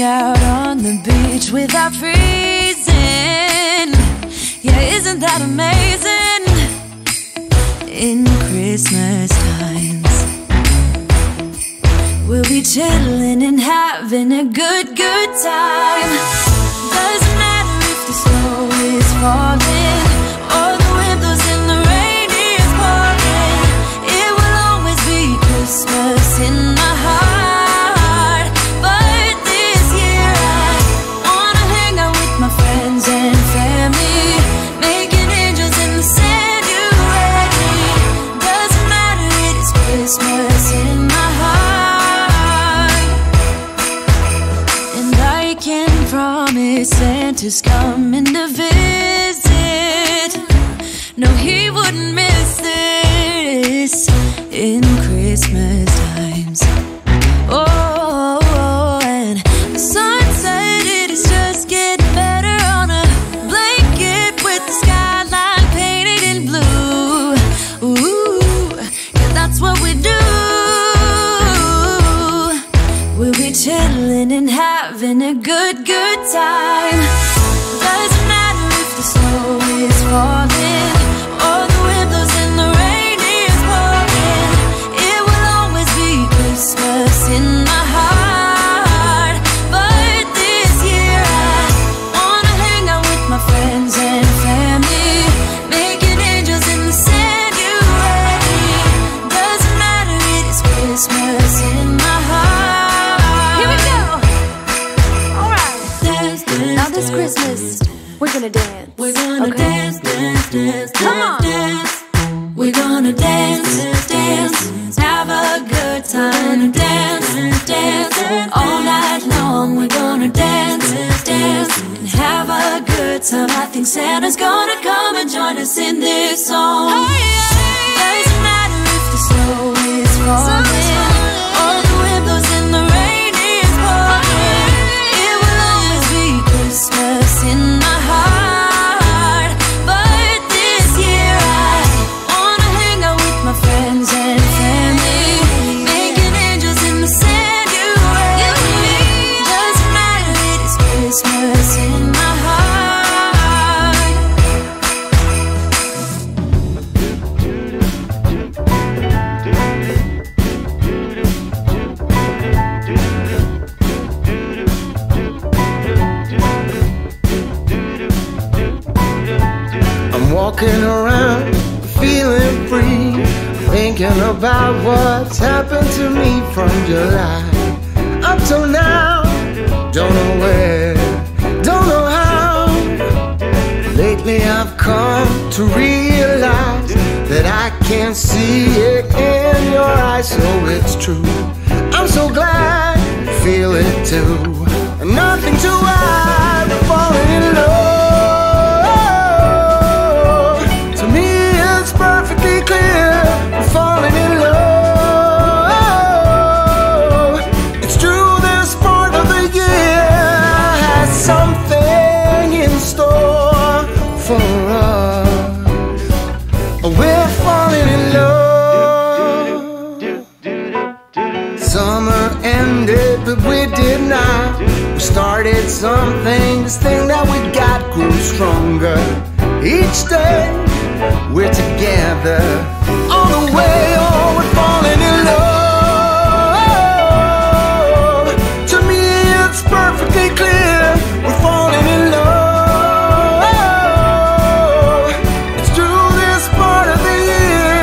out on the beach without freezing. Yeah, isn't that amazing? In Christmas times, we'll be chilling and having a good time. Doesn't matter if the snow is falling or the wind blows and the rain is pouring. It will always be Christmas in my heart. But this year I wanna hang out with my friends and family, making angels in the sand. You ready? Doesn't matter, it is Christmas in my heart. And I can promise Santa's coming to visit. No, he wouldn't miss this in Christmas times. Oh, and the sun said it is just getting better on a blanket with the skyline painted in blue. Ooh, yeah, that's what we do. We'll be chilling and having a good time. Doesn't matter if the snow is falling or the wind blows and the rain is pouring. It will always be Christmas in my heart. But this year I wanna hang out with my friends and family, making angels in the sand. You ready? Doesn't matter, it is Christmas in my heart. Here we go. All right. Dance, dance, now this Christmas, we're gonna dance. We're gonna dance, dance, dance, come on, dance. We're gonna dance, dance, have a good time. Dance, dance, all night long. We're gonna dance, dance, and have a good time. I think Santa's gonna come and join us in this song. Doesn't matter if the snow is falling or the wind blows and the rain is pouring. It will always be Christmas in my heart. But this year I wanna hang out with my friends and family, making angels in the sand. You ready? Doesn't matter, it is Christmas in my heart. I'm walking around feeling free, thinking about what's happened to me from July up till now. Don't know where, don't know how. Lately I've come to realize that I can't see it in your eyes, so it's true. I'm so glad you feel it too. Nothing to hide, we're falling in love. To me it's perfectly clear, we're falling in love. It's true, this part of the year has something in store for us. We're falling in love. Summer ended, but we did not. We started something, this thing that we got grew stronger. Each day we're together, all the way, oh, we're falling in love. To me it's perfectly clear, we're falling in love. It's true, this part of the year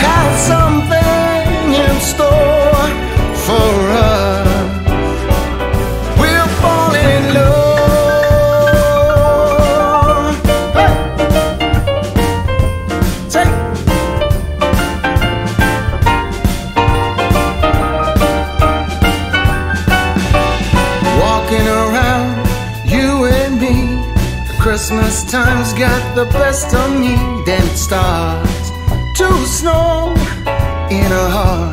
has something in store for us. We're falling in love. Hey. Take. Walking around, you and me, the Christmas time's got the best of me. Then it starts to snow in a heart.